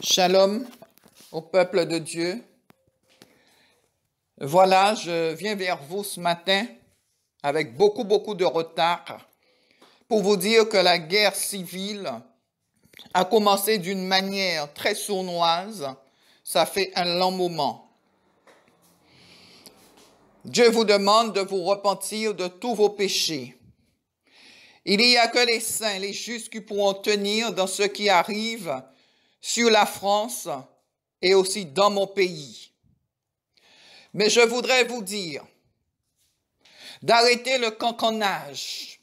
Shalom au peuple de Dieu. Voilà, je viens vers vous ce matin avec beaucoup de retard pour vous dire que la guerre civile a commencé d'une manière très sournoise. Ça fait un long moment. Dieu vous demande de vous repentir de tous vos péchés. Il n'y a que les saints, les justes qui pourront tenir dans ce qui arrive sur la France et aussi dans mon pays. Mais je voudrais vous dire d'arrêter le cancannage,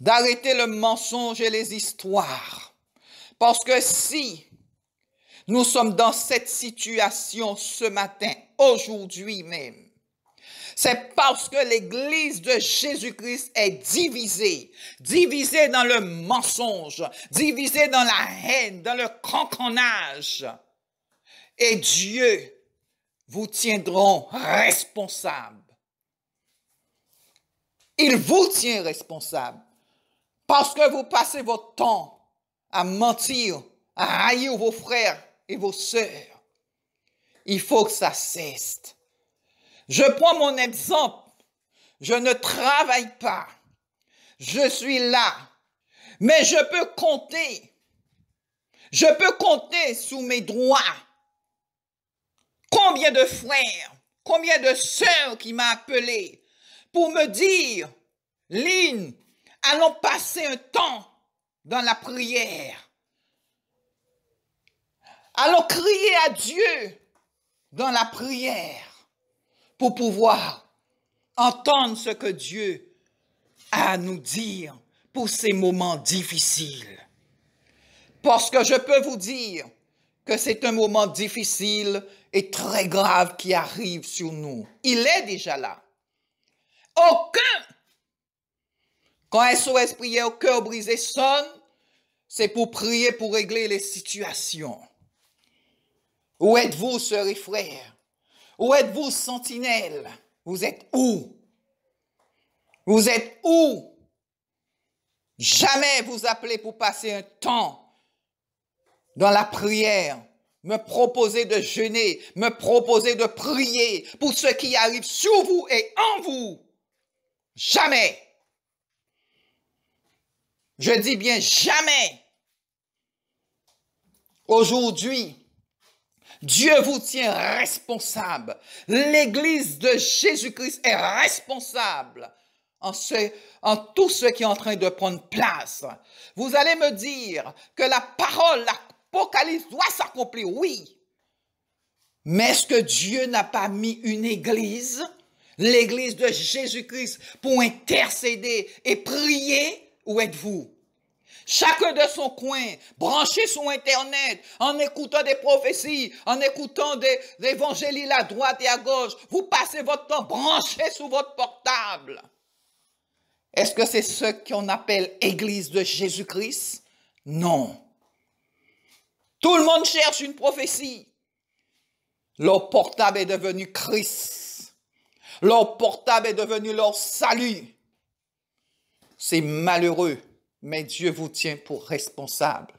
d'arrêter le mensonge et les histoires. Parce que si nous sommes dans cette situation ce matin, aujourd'hui même, c'est parce que l'Église de Jésus-Christ est divisée dans le mensonge, divisée dans la haine, dans le cancannage. Et Dieu vous tiendra responsable. Il vous tient responsable parce que vous passez votre temps à mentir, à haïr vos frères et vos sœurs. Il faut que ça cesse. Je prends mon exemple. Je ne travaille pas. Je suis là. Mais je peux compter. Je peux compter sous mes droits. Combien de frères, combien de sœurs qui m'ont appelé pour me dire, Lynn, allons passer un temps dans la prière. Allons crier à Dieu dans la prière pour pouvoir entendre ce que Dieu a à nous dire pour ces moments difficiles. Parce que je peux vous dire que c'est un moment difficile et très grave qui arrive sur nous. Il est déjà là. Quand SOS Prière au cœur brisé sonne, c'est pour prier pour régler les situations. Où êtes-vous, sœurs et frères? Où êtes-vous, sentinelles? Vous êtes où? Vous êtes où? Jamais vous appelez pour passer un temps dans la prière, me proposer de jeûner, me proposer de prier pour ce qui arrive sur vous et en vous. Jamais. Je dis bien jamais. Aujourd'hui, Dieu vous tient responsable. L'Église de Jésus-Christ est responsable en tout ce qui est en train de prendre place. Vous allez me dire que la parole, l'Apocalypse doit s'accomplir, oui. Mais est-ce que Dieu n'a pas mis une église, l'église de Jésus-Christ, pour intercéder et prier? Où êtes-vous? Chacun de son coin, branché sur Internet, en écoutant des prophéties, en écoutant des évangiles à droite et à gauche, vous passez votre temps branché sur votre portable. Est-ce que c'est ce qu'on appelle Église de Jésus-Christ? Non. Tout le monde cherche une prophétie. Leur portable est devenu Christ. Leur portable est devenu leur salut. C'est malheureux, mais Dieu vous tient pour responsable.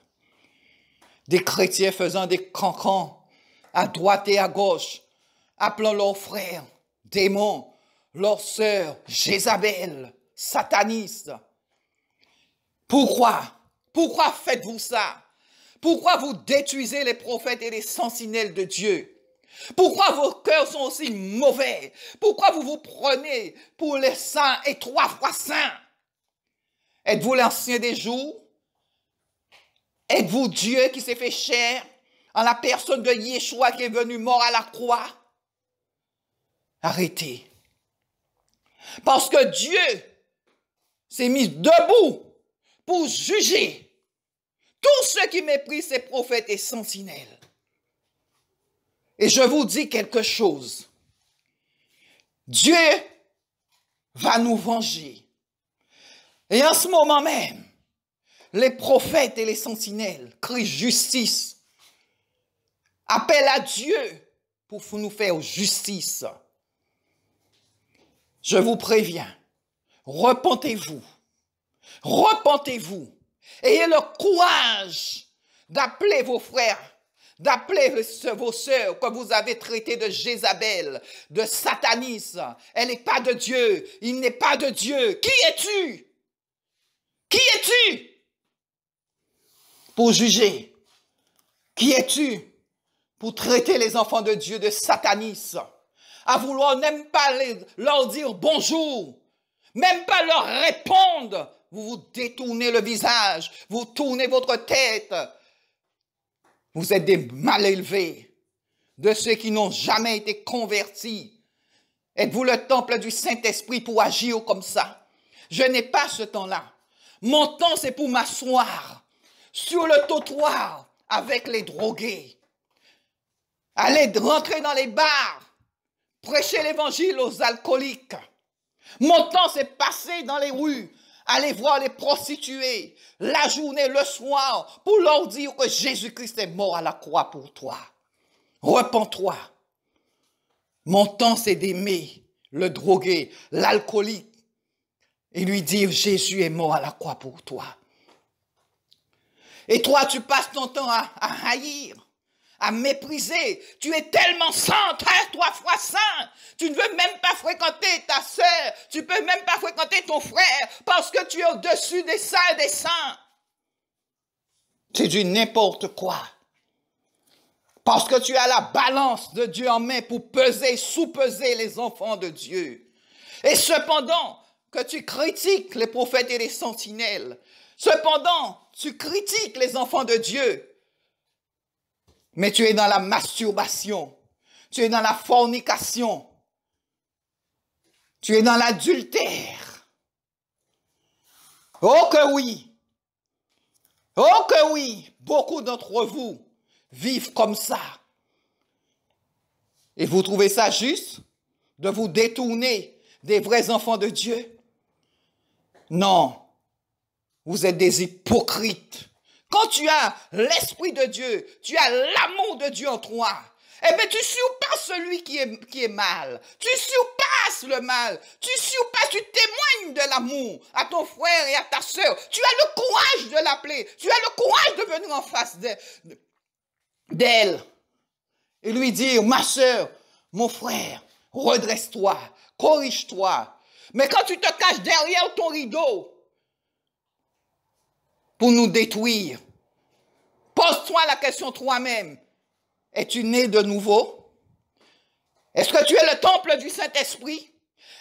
Des chrétiens faisant des cancans à droite et à gauche, appelant leurs frères démons, leurs sœurs Jézabel, satanistes. Pourquoi? Pourquoi faites-vous ça? Pourquoi vous détruisez les prophètes et les sentinelles de Dieu? Pourquoi vos cœurs sont aussi mauvais? Pourquoi vous vous prenez pour les saints et 3 fois saints? Êtes-vous l'ancien des jours? Êtes-vous Dieu qui s'est fait chair en la personne de Yeshua qui est venu mort à la croix? Arrêtez. Parce que Dieu s'est mis debout pour juger tous ceux qui méprisent ses prophètes et sentinelles. Et je vous dis quelque chose. Dieu va nous venger. Et en ce moment même, les prophètes et les sentinelles crient justice. Appellent à Dieu pour nous faire justice. Je vous préviens, repentez-vous. Repentez-vous. Ayez le courage d'appeler vos frères d'appeler vos sœurs que vous avez traitées de Jézabel, de Satanis. Elle n'est pas de Dieu. Il n'est pas de Dieu. Qui es-tu? Qui es-tu pour juger? Qui es-tu pour traiter les enfants de Dieu de Satanis? À vouloir même pas leur dire bonjour, même pas leur répondre. Vous vous détournez le visage, vous tournez votre tête. Vous êtes des mal élevés, de ceux qui n'ont jamais été convertis. Êtes-vous le temple du Saint-Esprit pour agir comme ça? Je n'ai pas ce temps-là. Mon temps, c'est pour m'asseoir sur le trottoir avec les drogués. Aller rentrer dans les bars, prêcher l'évangile aux alcooliques. Mon temps, c'est passer dans les rues, aller voir les prostituées, la journée, le soir, pour leur dire que Jésus-Christ est mort à la croix pour toi. Repens-toi. Mon temps, c'est d'aimer le drogué, l'alcoolique, et lui dire Jésus est mort à la croix pour toi. Et toi, tu passes ton temps à haïr, à mépriser. Tu es tellement saint, 3 fois saint. Tu ne veux même pas fréquenter ta sœur. Tu ne peux même pas fréquenter ton frère parce que tu es au-dessus des saints et des saints. C'est du n'importe quoi. Parce que tu as la balance de Dieu en main pour peser, sous-peser les enfants de Dieu. Et cependant que tu critiques les prophètes et les sentinelles, cependant tu critiques les enfants de Dieu, mais tu es dans la masturbation, tu es dans la fornication, tu es dans l'adultère. Oh que oui! Oh que oui! Beaucoup d'entre vous vivent comme ça. Et vous trouvez ça juste de vous détourner des vrais enfants de Dieu? Non, vous êtes des hypocrites. Quand tu as l'Esprit de Dieu, tu as l'amour de Dieu en toi, eh bien tu surpasses celui qui est mal. Tu surpasses le mal. Tu surpasses, tu témoignes de l'amour à ton frère et à ta sœur. Tu as le courage de l'appeler. Tu as le courage de venir en face d'elle et lui dire, ma sœur, mon frère, redresse-toi, corrige-toi. Mais quand tu te caches derrière ton rideau pour nous détruire, pose-toi la question toi-même. Es-tu né de nouveau? Est-ce que tu es le temple du Saint-Esprit?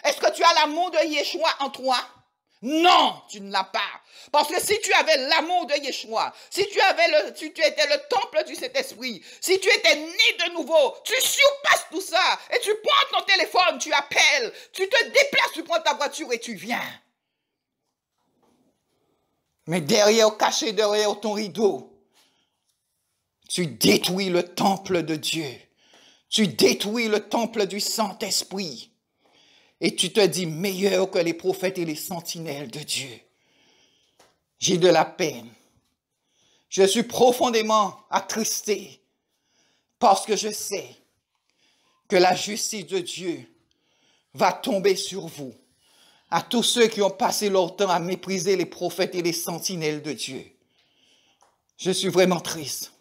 Est-ce que tu as l'amour de Yeshua en toi? Non, tu ne l'as pas. Parce que si tu avais l'amour de Yeshua, si tu étais le temple du Saint-Esprit, si tu étais né de nouveau, tu surpasses tout ça et tu prends ton téléphone, tu appelles, tu te déplaces, tu prends ta voiture et tu viens. Mais caché derrière ton rideau, tu détruis le temple de Dieu. Tu détruis le temple du Saint-Esprit. Et tu te dis meilleur que les prophètes et les sentinelles de Dieu. J'ai de la peine. Je suis profondément attristé parce que je sais que la justice de Dieu va tomber sur vous, à tous ceux qui ont passé leur temps à mépriser les prophètes et les sentinelles de Dieu. Je suis vraiment triste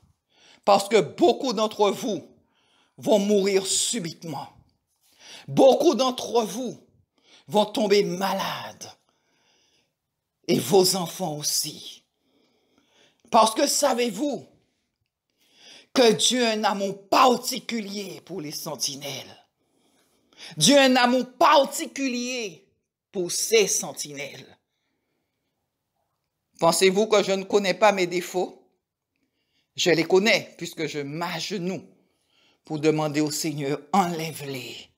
parce que beaucoup d'entre vous vont mourir subitement. Beaucoup d'entre vous vont tomber malades. Et vos enfants aussi. Parce que savez-vous que Dieu a un amour particulier pour les sentinelles. Dieu a un amour particulier pour ces sentinelles. Pensez-vous que je ne connais pas mes défauts? Je les connais puisque je m'agenouille pour demander au Seigneur, enlève-les.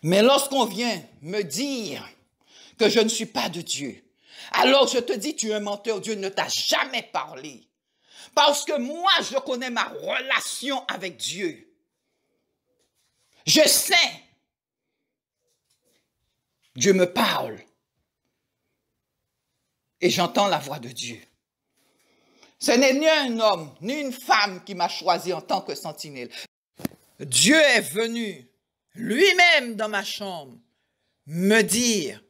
Mais lorsqu'on vient me dire que je ne suis pas de Dieu, alors je te dis, tu es un menteur, Dieu ne t'a jamais parlé. Parce que moi, je connais ma relation avec Dieu. Je sais. Dieu me parle. Et j'entends la voix de Dieu. Ce n'est ni un homme, ni une femme qui m'a choisi en tant que sentinelle. Dieu est venu lui-même dans ma chambre me dire,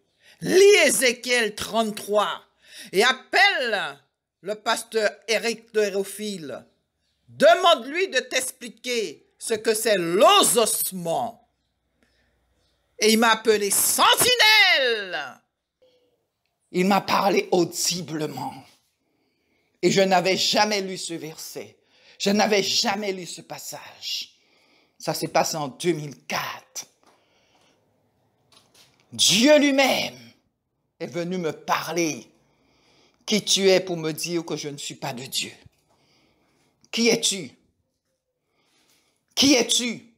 lis Ézéchiel 33 et appelle le pasteur Éric Théophile Demande-lui de t'expliquer ce que c'est l'ososmon. Et il m'a appelé sentinelle. Il m'a parlé audiblement. Et je n'avais jamais lu ce verset. Je n'avais jamais lu ce passage. Ça s'est passé en 2004. Dieu lui-même est venu me parler. Qui tu es pour me dire que je ne suis pas de Dieu? Qui es-tu? Qui es-tu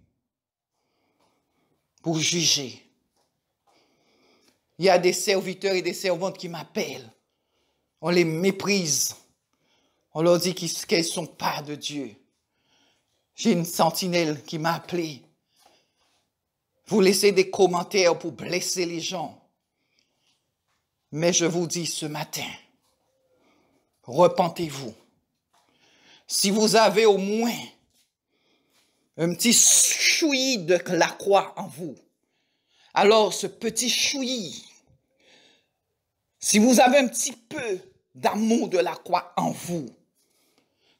pour juger? Il y a des serviteurs et des servantes qui m'appellent. On les méprise. On leur dit qu'elles ne sont pas de Dieu. J'ai une sentinelle qui m'a appelé. Vous laissez des commentaires pour blesser les gens. Mais je vous dis ce matin, repentez-vous. Si vous avez au moins un petit chouï de la croix en vous, alors ce petit chouï, si vous avez un petit peu d'amour de la croix en vous,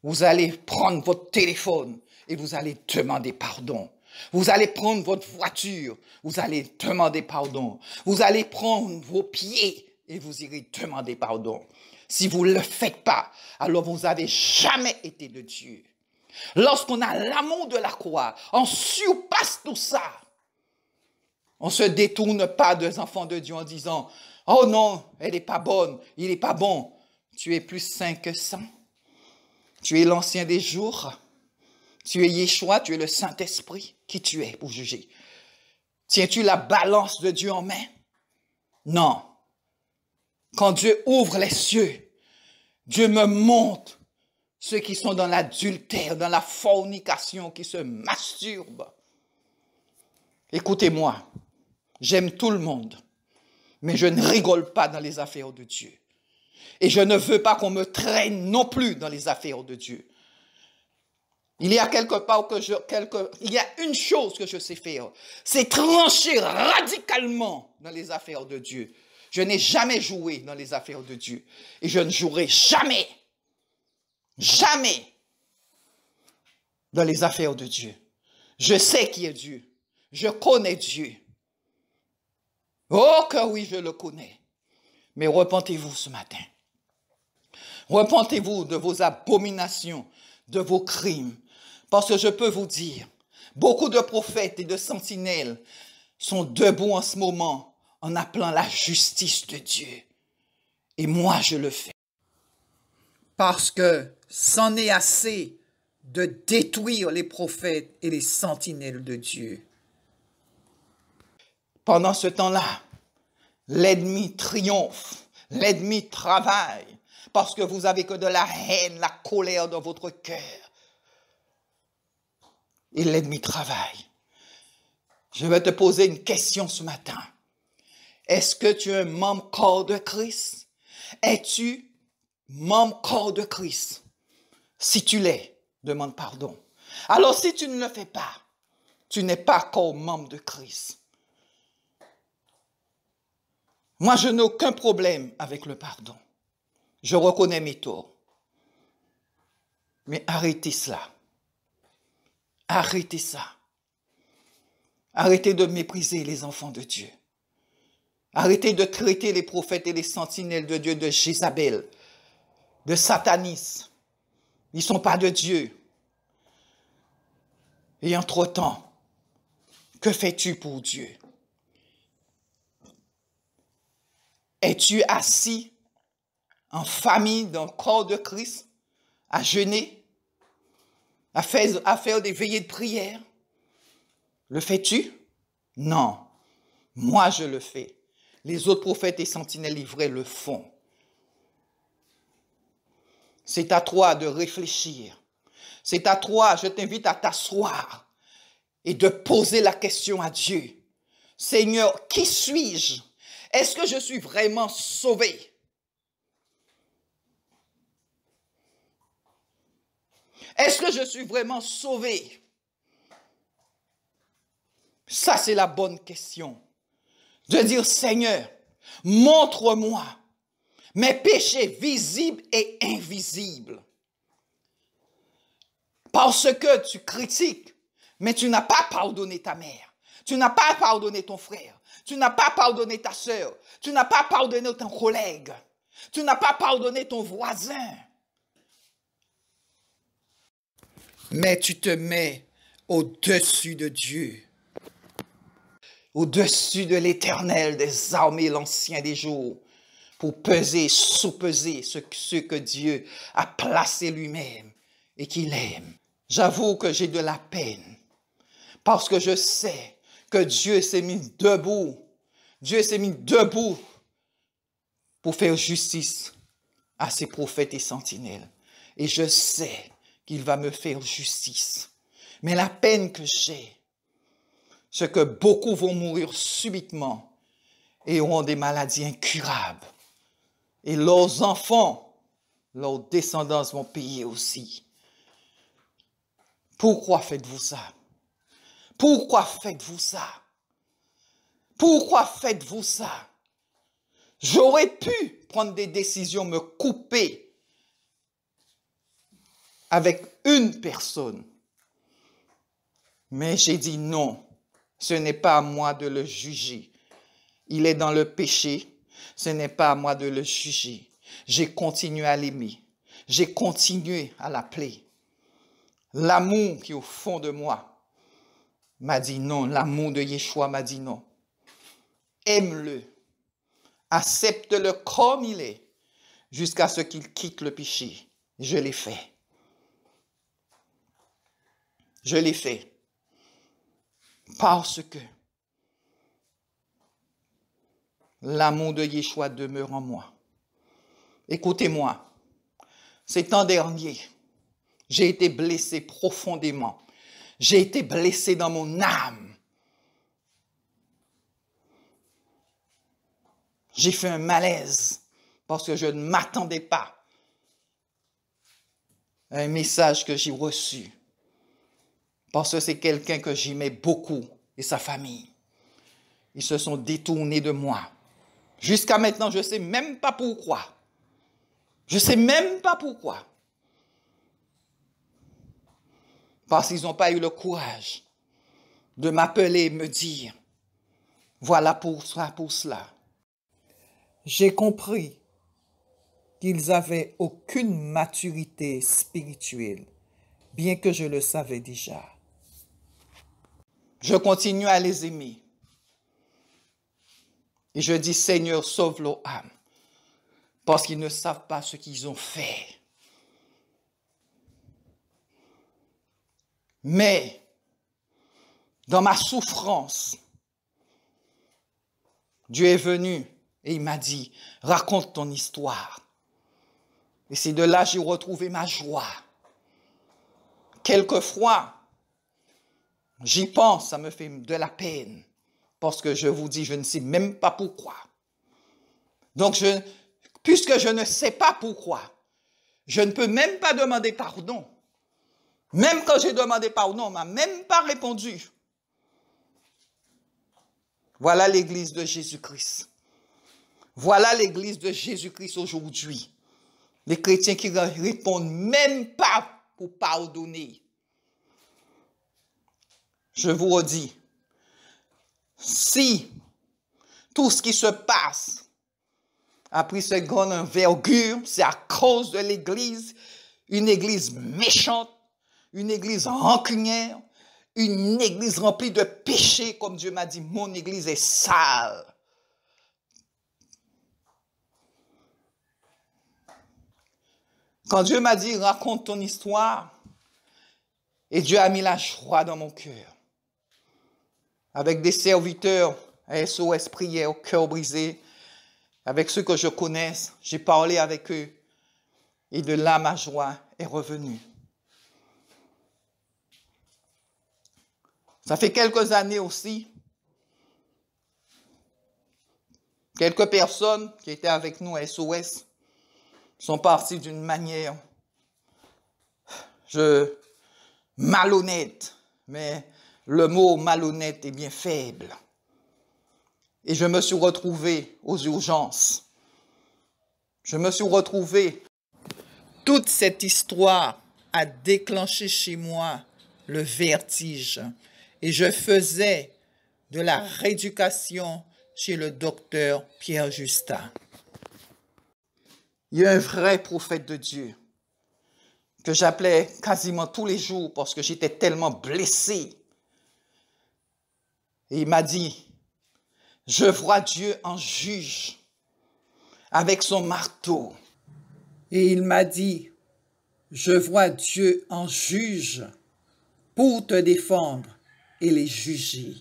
vous allez prendre votre téléphone et vous allez demander pardon. Vous allez prendre votre voiture, vous allez demander pardon. Vous allez prendre vos pieds et vous irez demander pardon. Si vous ne le faites pas, alors vous n'avez jamais été de Dieu. Lorsqu'on a l'amour de la croix, on surpasse tout ça. On ne se détourne pas des enfants de Dieu en disant « Oh non, elle n'est pas bonne, il n'est pas bon. » Tu es plus saint que saint. Tu es l'ancien des jours. Tu es Yeshua, tu es le Saint-Esprit. Qui tu es pour juger? Tiens-tu la balance de Dieu en main? Non. Quand Dieu ouvre les cieux, Dieu me montre ceux qui sont dans l'adultère, dans la fornication, qui se masturbent. Écoutez-moi, j'aime tout le monde, mais je ne rigole pas dans les affaires de Dieu. Et je ne veux pas qu'on me traîne non plus dans les affaires de Dieu. Il y a il y a une chose que je sais faire, c'est trancher radicalement dans les affaires de Dieu. Je n'ai jamais joué dans les affaires de Dieu. Et je ne jouerai jamais dans les affaires de Dieu. Je sais qui est Dieu. Je connais Dieu. Oh que oui, je le connais. Mais repentez-vous ce matin. Repentez-vous de vos abominations, de vos crimes. Parce que je peux vous dire, beaucoup de prophètes et de sentinelles sont debout en ce moment en appelant la justice de Dieu. Et moi, je le fais. Parce que c'en est assez de détruire les prophètes et les sentinelles de Dieu. Pendant ce temps-là, l'ennemi triomphe, l'ennemi travaille, parce que vous avez que de la haine, la colère dans votre cœur. Et l'ennemi travaille. Je vais te poser une question ce matin. Est-ce que tu es un membre corps de Christ? Es-tu membre corps de Christ? Si tu l'es, demande pardon. Alors si tu ne le fais pas, tu n'es pas corps membre de Christ. Moi, je n'ai aucun problème avec le pardon. Je reconnais mes torts. Mais arrêtez cela. Arrêtez ça. Arrêtez de mépriser les enfants de Dieu. Arrêtez de traiter les prophètes et les sentinelles de Dieu de Jézabel, de satanisme. Ils ne sont pas de Dieu. Et entre-temps, que fais-tu pour Dieu? Es-tu assis en famille dans le corps de Christ, à jeûner, à faire des veillées de prière? Le fais-tu? Non. Moi, je le fais. Les autres prophètes et sentinelles livrés le font. C'est à toi de réfléchir. C'est à toi, je t'invite à t'asseoir et de poser la question à Dieu. Seigneur, qui suis-je? Est-ce que je suis vraiment sauvé? Est-ce que je suis vraiment sauvé? Ça, c'est la bonne question. De dire, Seigneur, montre-moi mes péchés visibles et invisibles. Parce que tu critiques, mais tu n'as pas pardonné ta mère. Tu n'as pas pardonné ton frère. Tu n'as pas pardonné ta sœur. Tu n'as pas pardonné ton collègue. Tu n'as pas pardonné ton voisin. Mais tu te mets au-dessus de Dieu, au-dessus de l'Éternel des armées, l'Ancien des jours, pour peser, sous-peser ce que Dieu a placé lui-même et qu'il aime. J'avoue que j'ai de la peine parce que je sais que Dieu s'est mis debout. Dieu s'est mis debout pour faire justice à ses prophètes et sentinelles. Et je sais qu'il va me faire justice. Mais la peine que j'ai, c'est que beaucoup vont mourir subitement et auront des maladies incurables. Et leurs enfants, leurs descendants vont payer aussi. Pourquoi faites-vous ça? Pourquoi faites-vous ça? Pourquoi faites-vous ça? J'aurais pu prendre des décisions, me couper avec une personne. Mais j'ai dit non, ce n'est pas à moi de le juger. Il est dans le péché, ce n'est pas à moi de le juger. J'ai continué à l'aimer. J'ai continué à l'appeler. L'amour qui est au fond de moi m'a dit non. L'amour de Yeshua m'a dit non. Aime-le. Accepte-le comme il est jusqu'à ce qu'il quitte le péché. Je l'ai fait. Je l'ai fait. Parce que l'amour de Yeshua demeure en moi. Écoutez-moi, ces temps derniers, j'ai été blessé profondément. J'ai été blessé dans mon âme. J'ai fait un malaise parce que je ne m'attendais pas à un message que j'ai reçu. Parce que c'est quelqu'un que j'aimais beaucoup et sa famille. Ils se sont détournés de moi. Jusqu'à maintenant, je ne sais même pas pourquoi. Je ne sais même pas pourquoi. Parce qu'ils n'ont pas eu le courage de m'appeler et me dire, voilà pour cela. J'ai compris qu'ils n'avaient aucune maturité spirituelle, bien que je le savais déjà. Je continue à les aimer. Et je dis, Seigneur, sauve leur âme, parce qu'ils ne savent pas ce qu'ils ont fait. Mais, dans ma souffrance, Dieu est venu et il m'a dit, raconte ton histoire. Et c'est de là que j'ai retrouvé ma joie. Quelquefois, j'y pense, ça me fait de la peine. Parce que je vous dis, je ne sais même pas pourquoi. Donc, puisque je ne sais pas pourquoi, je ne peux même pas demander pardon. Même quand j'ai demandé pardon, on ne m'a même pas répondu. Voilà l'église de Jésus-Christ. Voilà l'église de Jésus-Christ aujourd'hui. Les chrétiens qui ne répondent même pas pour pardonner. Je vous redis, si tout ce qui se passe a pris cette grande envergure, c'est à cause de l'église, une église méchante, une église rancunière, une église remplie de péchés, comme Dieu m'a dit, mon église est sale. Quand Dieu m'a dit, raconte ton histoire, et Dieu a mis la joie dans mon cœur. Avec des serviteurs à SOS Prière, au cœur brisé, avec ceux que je connais, j'ai parlé avec eux, et de là, ma joie est revenue. Ça fait quelques années aussi, quelques personnes qui étaient avec nous à SOS sont parties d'une manière malhonnête, mais le mot malhonnête est bien faible. Et je me suis retrouvé aux urgences. Je me suis retrouvé toute cette histoire a déclenché chez moi le vertige et je faisais de la rééducation chez le docteur Pierre Justin. Il y a un vrai prophète de Dieu que j'appelais quasiment tous les jours parce que j'étais tellement blessé. Et il m'a dit, je vois Dieu en juge avec son marteau. Et il m'a dit, je vois Dieu en juge pour te défendre et les juger.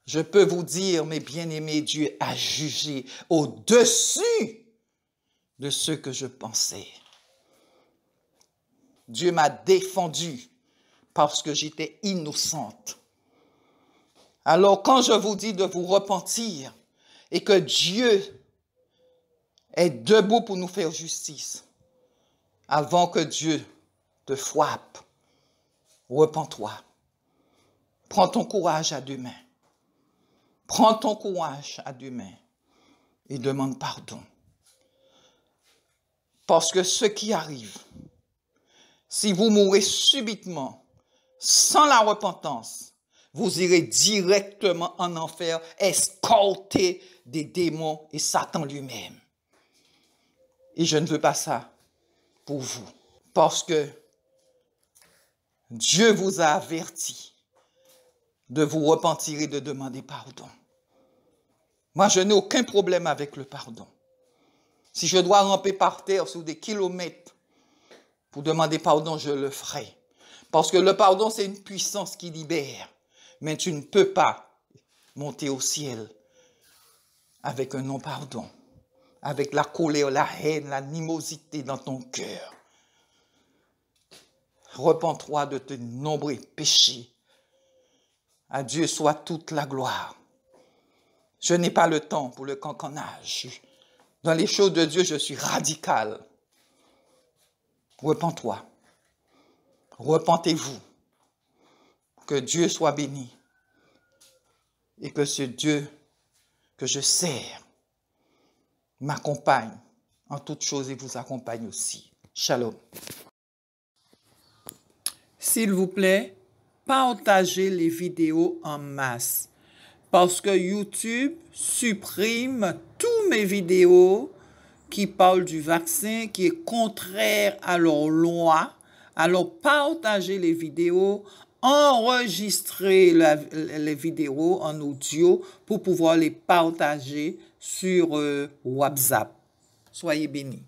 Je peux vous dire, mes bien-aimés, Dieu a jugé au-dessus de ce que je pensais. Dieu m'a défendu parce que j'étais innocente. Alors, quand je vous dis de vous repentir et que Dieu est debout pour nous faire justice, avant que Dieu te frappe, repens-toi. Prends ton courage à deux mains. Prends ton courage à deux mains et demande pardon. Parce que ce qui arrive, si vous mourrez subitement, sans la repentance, vous irez directement en enfer, escorté des démons et Satan lui-même. Et je ne veux pas ça pour vous, parce que Dieu vous a averti de vous repentir et de demander pardon. Moi, je n'ai aucun problème avec le pardon. Si je dois ramper par terre sur des kilomètres pour demander pardon, je le ferai. Parce que le pardon, c'est une puissance qui libère. Mais tu ne peux pas monter au ciel avec un non-pardon, avec la colère, la haine, l'animosité dans ton cœur. Repens-toi de tes nombreux péchés. À Dieu soit toute la gloire. Je n'ai pas le temps pour le cancannage. Dans les choses de Dieu, je suis radical. Repens-toi. Repentez-vous. Que Dieu soit béni. Et que ce Dieu que je sers m'accompagne en toutes choses et vous accompagne aussi. Shalom. S'il vous plaît, partagez les vidéos en masse. Parce que YouTube supprime toutes mes vidéos qui parlent du vaccin, qui est contraire à leur loi. Alors, partagez les vidéos, enregistrez les vidéos en audio pour pouvoir les partager sur WhatsApp. Soyez bénis.